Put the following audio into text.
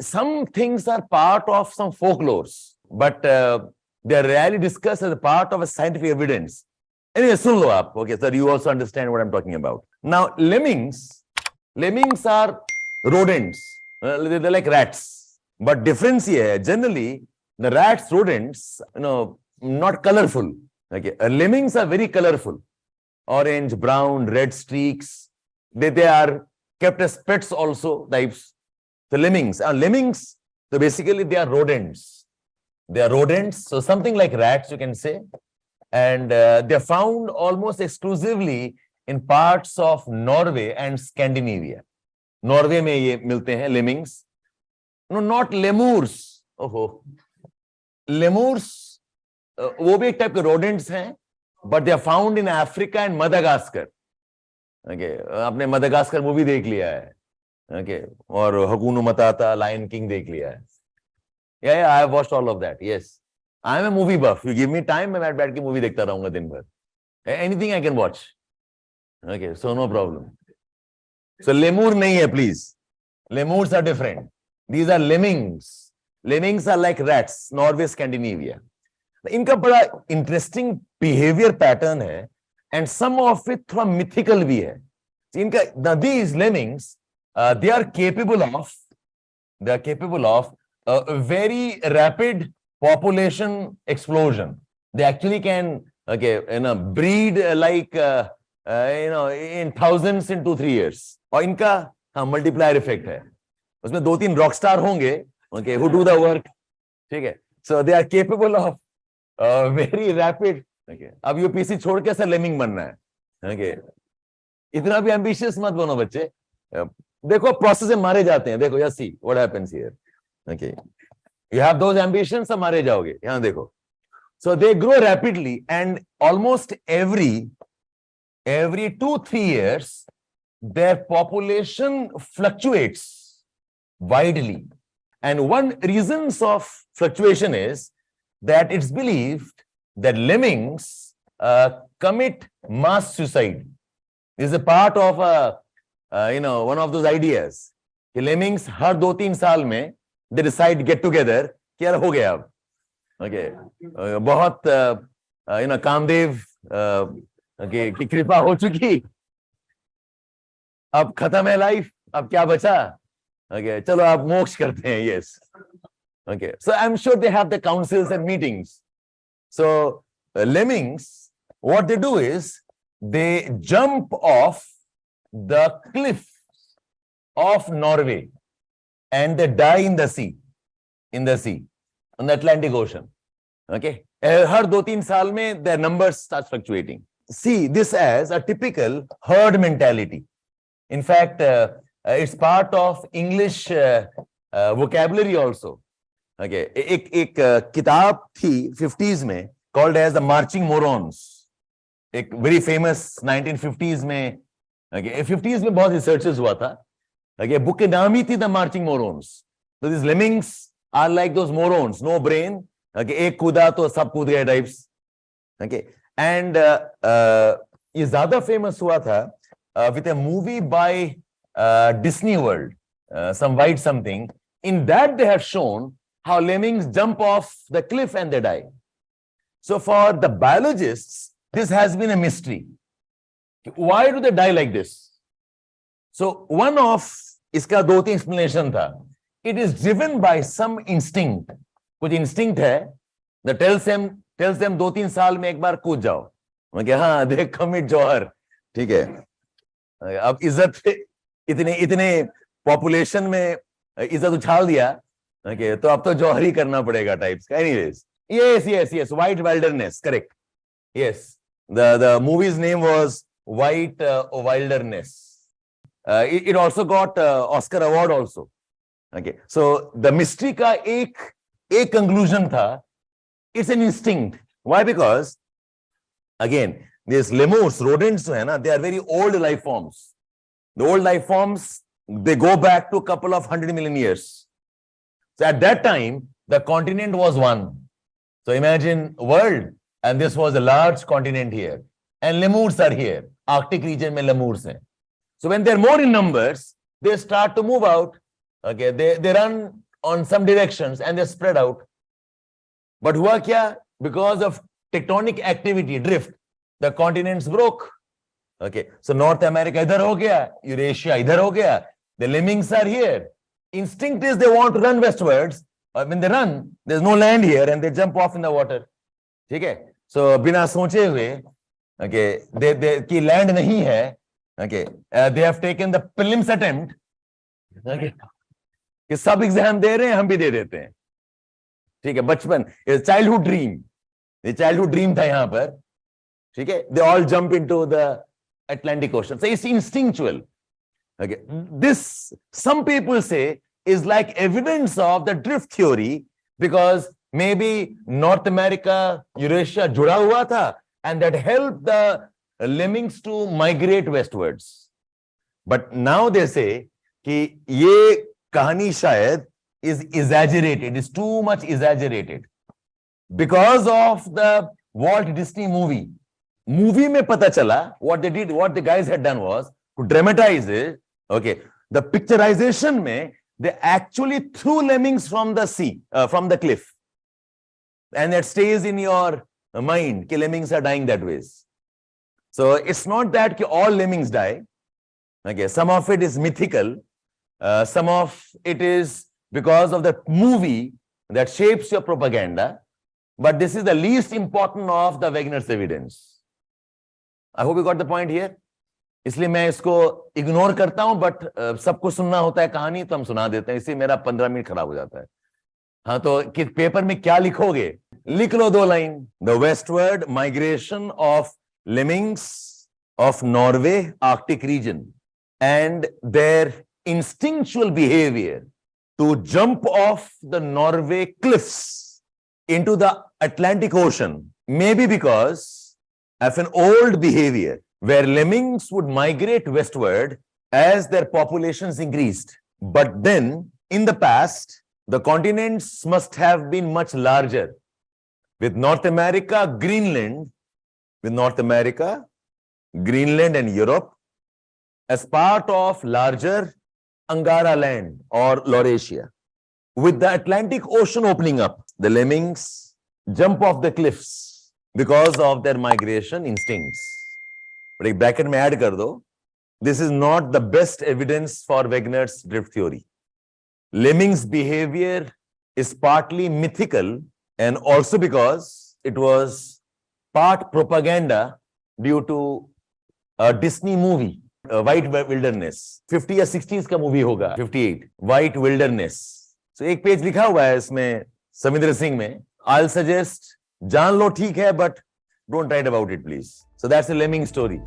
some things are part of some folklores, but they are rarely discussed as a part of a scientific evidence. Anyway, sun lo aap. Okay, sir, you also understand what I'm talking about. Now, lemmings are rodents. They're like rats. But difference here, generally, the rats, rodents, not colorful. Okay, lemmings are very colorful. Orange, brown, red streaks. They are kept as pets also, types. The lemmings, so basically they are rodents. They are rodents, so something like rats, you can say. And they're found almost exclusively in parts of Norway and Scandinavia. Norway में ये मिलते हैं lemmings. No, not lemurs. Oh, lemurs, वो भी एक type के rodents हैं, but they are found in Africa and Madagascar. Okay, आपने Madagascar movie देख लिया है. Okay, और हकूनो मताता, Lion King देख लिया है. Yeah, I have watched all of that. Yes, I am a movie buff. You give me time, मैं बैठ के movie देखता रहूँगा दिन भर. Anything I can watch. Okay, so no problem. So lemur नहीं है, please. Lemurs are different. These are lemmings. Lemmings are like rats, Norway, Scandinavia. इनका बड़ा interesting behavior pattern है, and some of it थोड़ा mythical भी है. इनका these lemmings, they are capable of a very rapid population explosion. They actually can breed like in thousands in 2-3 years. और इनका multiplier effect है. उसमें 2-3 rock star होंगे, who do the work. ठीक है. So they are capable of very rapid. अब UPSC छोड़ के सर lemming बनना है. इतना भी ambitious मत बनो बच्चे. देखो प्रोसेस में मारे जाते हैं. देखो, see what happens here. You have those ambitions, सब मारे जाओगे. यहाँ देखो. So they grow rapidly, and almost every 2-3 years their population fluctuates widely. And one reasons of fluctuation is that it's believed that lemmings commit mass suicide. This is a part of one of those ideas. कि lemmings हर 2-3 साल में they decide get together कि यार हो गया अब. Okay, बहुत कामदेव की कृपा हो चुकी, अब खत्म है लाइफ, अब क्या बचा. Okay, चलो आप मोक्ष करते हैं. Yes. Okay, so I'm sure they have the councils and meetings. So lemmings, what they do is they jump off the cliff of Norway and they die in the sea, in the Atlantic Ocean. Okay, हर 2-3 साल में their numbers start fluctuating. See this as a typical herd mentality. In fact, it's part of English vocabulary also. Okay, एक किताब थी 50s में called as the Marching Morons. एक very famous 1950s में, 50s में बहुत researches हुआ था. Book के नाम ही थी The Marching Morons. So these lemmings are like those morons, no brain. एक कूदा तो सब कूद गए types. And ये ज़्यादा famous हुआ था with a movie by Disney World, some white something. In that they have shown how lemmings jump off the cliff and they die. So for the biologists, this has been a mystery. Why do they die like this? So one of इसका 2-3 explanation था. It is driven by some instinct. कुछ instinct है that tells them 2-3 साल में एक बार कूद जाओ. हाँ, they commit जौहर. ठीक है. अब इज्जत इतने population में इज्जत उछाल दिया. Okay, तो अब तो जौहरी करना पड़ेगा types. Anyways, yes, White Wilderness, correct. Yes, the movie's name was White Wilderness. It also got Oscar award also. Okay, so the mystery का एक conclusion था, it's an instinct. Why? Because again, these lemurs, rodents जो है ना, they are very old life forms. The old life forms, they go back to a couple of 100 million years. So at that time, the continent was one. So imagine world, and this was a large continent here. And lemurs are here. Arctic region में lemurs हैं. So when they're more in numbers, they start to move out. Okay, they run on some directions and they spread out. But हुआ क्या? Because of tectonic activity, drift, the continents broke. Okay, so North America idhar ho gaya, Eurasia idhar ho gaya. The lemmings are here. Instinct is they want to run westwards. When they run, there's no land here and they jump off in the water. ठीक है? So बिना सोचे हुए, okay, they की land नहीं है. Okay, they have taken the prelims attempt. Okay, कि सब एग्जाम दे रहे हैं, हम भी दे देते हैं. ठीक है, बचपन, चाइल्डहुड ड्रीम, ये चाइल्डहुड ड्रीम था यहाँ पर. ठीक है, they all jump into the Atlantic Ocean. So it's instinctual. Okay, this some people say is like evidence of the drift theory because maybe North America, Eurasia जुड़ा हुआ था and that helped the lemmings to migrate westwards. But now they say कि ये कहानी शायद is exaggerated, is too much exaggerated because of the Walt Disney movie. Movie में पता चला what they did, what the guys had done was to dramatize it. Okay, the picturization में they actually threw lemmings from the sea, from the cliff, and that stays in your mind. कि lemmings are dying that ways. So it's not that all lemmings die. Okay, some of it is mythical. Some of it is because of the movie that shapes your propaganda. But this is the least important of the Wegener's evidence. I hope you got the point here. इसलिए मैं इसको ignore करता हूं, but सबको सुनना होता है कहानी, तो हम सुना देते हैं, इसलिए मेरा 15 मिनट खराब हो जाता है. हाँ, तो कि पेपर में क्या लिखोगे? लिख लो 2 line. The westward migration of lemmings of Norway Arctic region and their instinctual behavior to jump off the Norway cliffs into the Atlantic Ocean, maybe because of an old behavior where lemmings would migrate westward as their populations increased. But then, in the past, the continents must have been much larger, with North America, Greenland, and Europe as part of larger Angara land or Laurasia. With the Atlantic Ocean opening up, the lemmings jump off the cliffs because of their migration instincts. But एक bracket में add कर दो, this is not the best evidence for Wegener's drift theory. Lemmings' behavior is partly mythical and also because it was part propaganda due to a Disney movie, White Wilderness. 50 या 60s का movie होगा, 58, White Wilderness. So एक page लिखा हुआ है इसमें समिंदर सिंह में. I'll suggest जान लो ठीक है, but don't write about it please. So that's a lemming story.